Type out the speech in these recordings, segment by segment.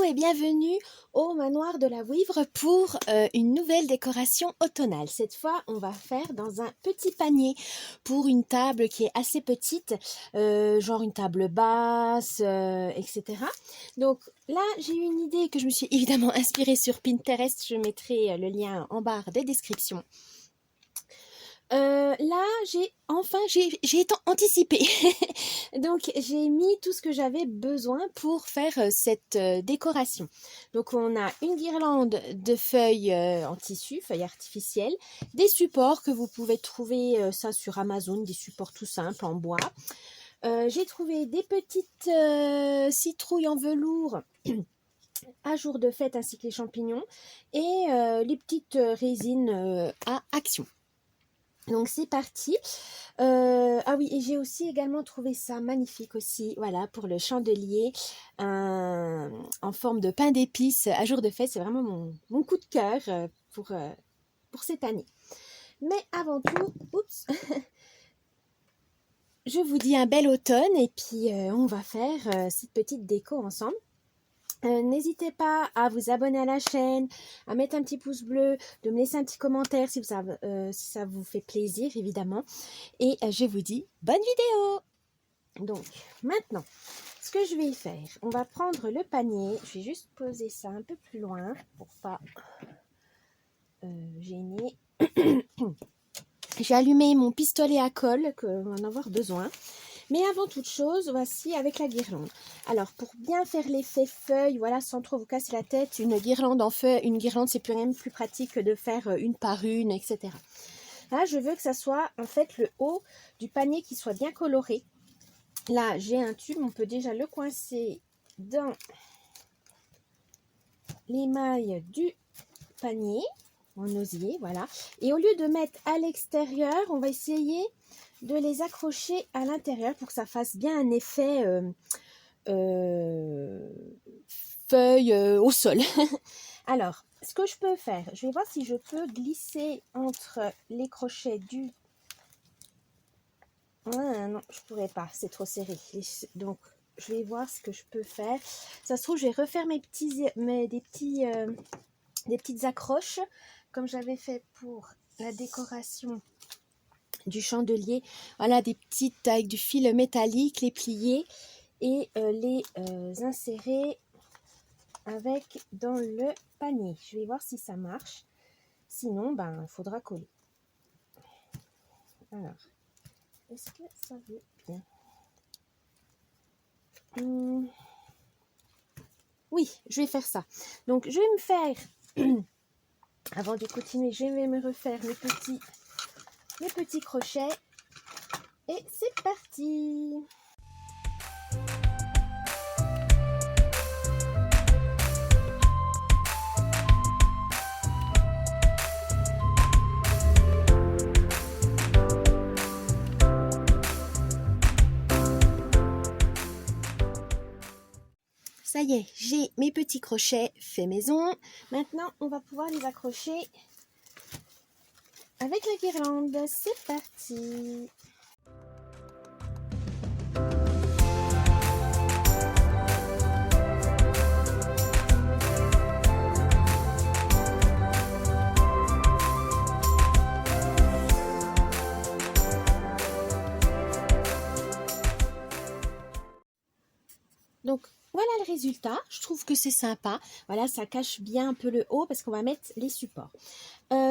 et bienvenue au manoir de la Vouivre pour une nouvelle décoration automnale. Cette fois, on va faire dans un petit panier pour une table qui est assez petite, genre une table basse, etc. Donc là, j'ai eu une idée que je me suis évidemment inspirée sur Pinterest. Je mettrai le lien en barre des descriptions. Là, j'ai anticipé. Donc, j'ai mis tout ce que j'avais besoin pour faire cette décoration. Donc, on a une guirlande de feuilles en tissu, feuilles artificielles, des supports que vous pouvez trouver ça sur Amazon, des supports tout simples en bois. J'ai trouvé des petites citrouilles en velours à jour de fête ainsi que les champignons et les petites résines à action. Donc c'est parti. Ah oui, et j'ai aussi également trouvé ça magnifique aussi, voilà, pour le chandelier en forme de pain d'épices à jour de fête. C'est vraiment mon coup de cœur pour cette année. Mais avant tout, oups, je vous dis un bel automne et puis on va faire cette petite déco ensemble. N'hésitez pas à vous abonner à la chaîne, à mettre un petit pouce bleu, de me laisser un petit commentaire si ça vous fait plaisir évidemment. Et je vous dis bonne vidéo. Donc maintenant, ce que je vais faire, on va prendre le panier. Je vais juste poser ça un peu plus loin pour pas gêner. J'ai allumé mon pistolet à colle que on va en avoir besoin. Mais avant toute chose, voici avec la guirlande. Alors, pour bien faire l'effet feuille, voilà, sans trop vous casser la tête, une guirlande en feuille, une guirlande, c'est même plus pratique que de faire une par une, etc. Là, je veux que ça soit, en fait, le haut du panier qui soit bien coloré. Là, j'ai un tube, on peut déjà le coincer dans l'émail du panier, en osier, voilà. Et au lieu de mettre à l'extérieur, on va essayer de les accrocher à l'intérieur pour que ça fasse bien un effet feuille au sol. Alors, ce que je peux faire, je vais voir si je peux glisser entre les crochets du... Ah, non, je pourrais pas, c'est trop serré. Donc, je vais voir ce que je peux faire. Ça se trouve, je vais refaire des petites accroches, comme j'avais fait pour la décoration du chandelier. Voilà, des petites avec du fil métallique, les plier et les insérer avec dans le panier. Je vais voir si ça marche. Sinon, ben, il faudra coller. Alors, est-ce que ça veut bien? Oui, je vais faire ça. Donc, je vais me faire, avant de continuer, je vais me refaire mes petits crochets. Et c'est parti! Ça y est, j'ai mes petits crochets faits maison. Maintenant, on va pouvoir les accrocher avec la guirlande. C'est parti! Donc, voilà le résultat. Je trouve que c'est sympa. Voilà, ça cache bien un peu le haut parce qu'on va mettre les supports.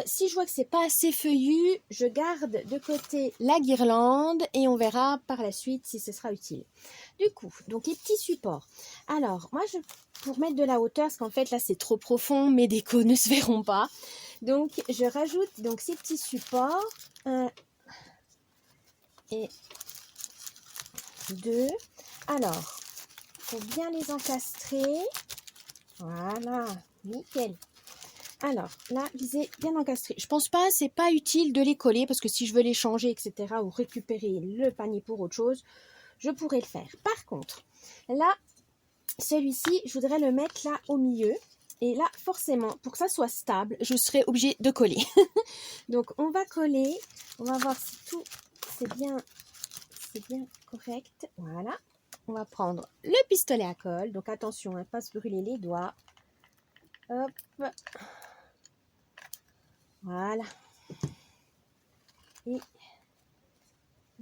Si je vois que c'est pas assez feuillu, je garde de côté la guirlande et on verra par la suite si ce sera utile. Du coup, donc les petits supports. Alors, moi, pour mettre de la hauteur, parce qu'en fait, là, c'est trop profond, mes décos ne se verront pas. Donc, je rajoute donc ces petits supports. 1 et 2. Alors, il faut bien les encastrer. Voilà, nickel. Alors, là, visez bien encastrer. Je pense pas, c'est pas utile de les coller parce que si je veux les changer, etc. ou récupérer le panier pour autre chose, je pourrais le faire. Par contre, là, celui-ci, je voudrais le mettre là au milieu. Et là, forcément, pour que ça soit stable, je serai obligée de coller. Donc, on va coller. On va voir si tout c'est bien correct. Voilà. on va prendre le pistolet à colle. Donc attention, ne pas se brûler les doigts. Hop. Voilà. Et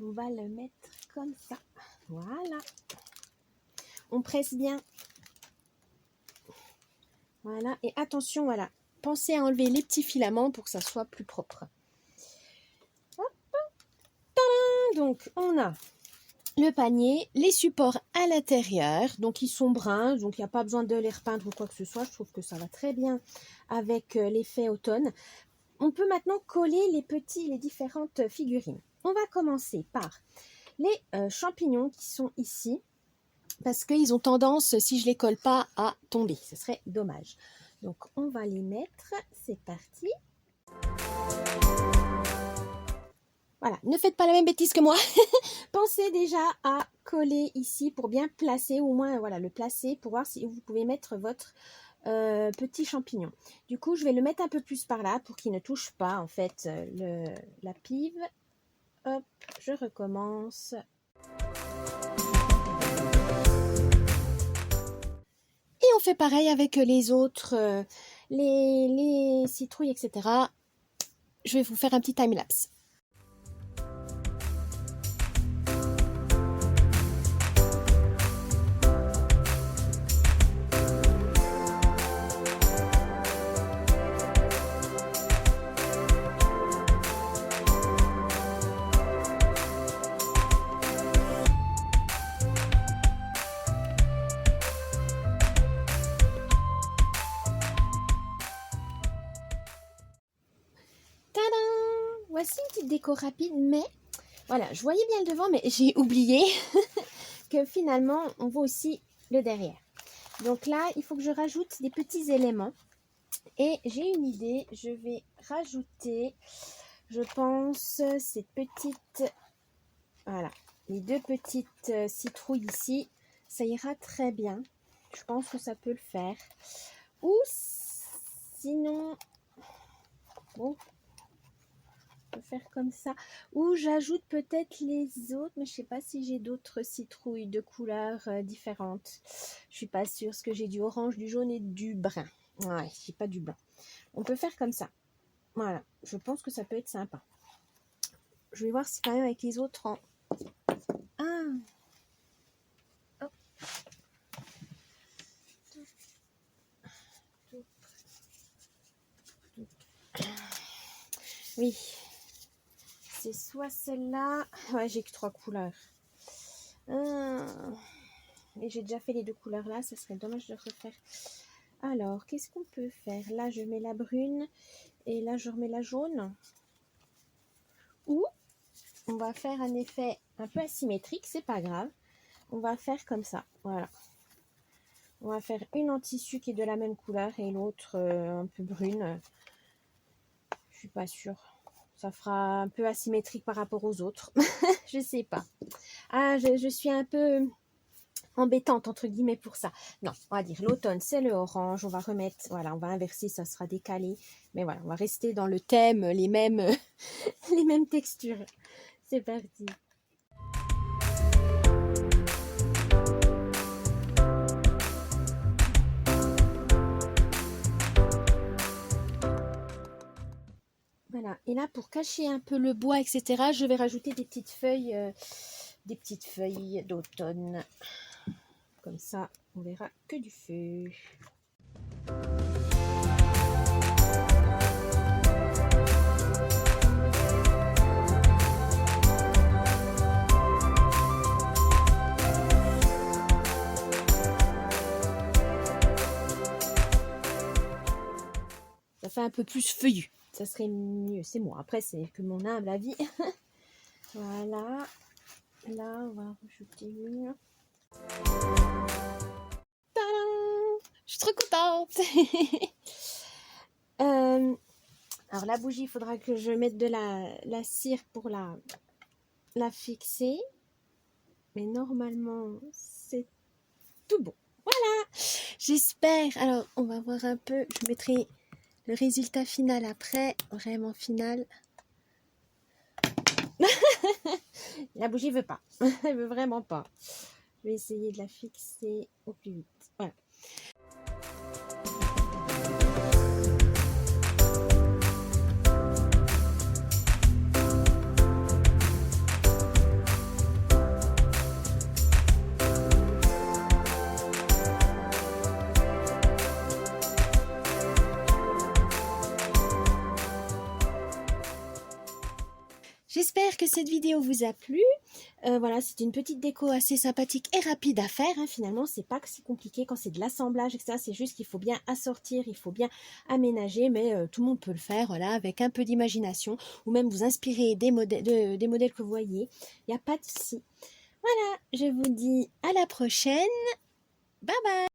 on va le mettre comme ça. Voilà. On presse bien. Voilà. Et attention, voilà. Pensez à enlever les petits filaments pour que ça soit plus propre. Hop. Tadam. Donc, on a le panier, les supports à l'intérieur. Donc, ils sont bruns. Donc, il n'y a pas besoin de les repeindre ou quoi que ce soit. Je trouve que ça va très bien avec l'effet automne. On peut maintenant coller les différentes figurines. On va commencer par les champignons qui sont ici. Parce qu'ils ont tendance, si je ne les colle pas, à tomber. Ce serait dommage. Donc, on va les mettre. C'est parti. Voilà, ne faites pas la même bêtise que moi. Pensez déjà à coller ici pour bien placer, au moins voilà, le placer pour voir si vous pouvez mettre votre petit champignon. Du coup, je vais le mettre un peu plus par là pour qu'il ne touche pas en fait la pive. Hop, je recommence. Et on fait pareil avec les autres, les citrouilles, etc. Je vais vous faire un petit time-lapse. Tadam! Voici une petite déco rapide, mais voilà, je voyais bien le devant, mais j'ai oublié que finalement, on voit aussi le derrière. Donc là, il faut que je rajoute des petits éléments. Et j'ai une idée, je vais rajouter, je pense, ces petites, voilà, les deux petites citrouilles ici. Ça ira très bien. Je pense que ça peut le faire. Ou sinon, bon, on peut faire comme ça. Ou j'ajoute peut-être les autres, mais je ne sais pas si j'ai d'autres citrouilles de couleurs différentes. Je ne suis pas sûre, parce que j'ai du orange, du jaune et du brun. Ouais, j'ai pas du blanc. On peut faire comme ça. Voilà, je pense que ça peut être sympa. Je vais voir si quand même avec les autres en... Ah. Hop. Oui. C'est soit celle-là. Ouais, j'ai que 3 couleurs. Et j'ai déjà fait les 2 couleurs là. Ça serait dommage de refaire. Alors, qu'est-ce qu'on peut faire? Là, je mets la brune. Et là, je remets la jaune. Ou on va faire un effet un peu asymétrique. C'est pas grave. On va faire comme ça. Voilà. On va faire une en tissu qui est de la même couleur et l'autre un peu brune. Je suis pas sûre. Ça fera un peu asymétrique par rapport aux autres. Je sais pas. Ah, je suis un peu embêtante entre guillemets pour ça. Non, on va dire l'automne c'est le orange. On va remettre, voilà, on va inverser, ça sera décalé. Mais voilà, on va rester dans le thème, les mêmes textures. C'est parti. Voilà, et là pour cacher un peu le bois, etc., je vais rajouter des petites feuilles d'automne. Comme ça, on verra que du feu. Ça fait un peu plus feuillu. Ça serait mieux, c'est moi. Après, c'est que mon humble avis. Voilà. Là, on va rajouter une. Tadam! Je suis trop contente. Alors, la bougie, il faudra que je mette de la cire pour la fixer. Mais normalement, c'est tout bon. Voilà. J'espère. Alors, on va voir un peu. Je mettrai le résultat final après. Vraiment final. La bougie veut pas. Elle veut vraiment pas. Je vais essayer de la fixer au plus vite. Voilà. J'espère que cette vidéo vous a plu. Voilà, c'est une petite déco assez sympathique et rapide à faire. Hein. Finalement, c'est pas si compliqué quand c'est de l'assemblage, etc. C'est juste qu'il faut bien assortir, il faut bien aménager, mais tout le monde peut le faire, voilà, avec un peu d'imagination, ou même vous inspirer des modèles, des modèles que vous voyez. Il n'y a pas de souci. Voilà, je vous dis à la prochaine. Bye bye.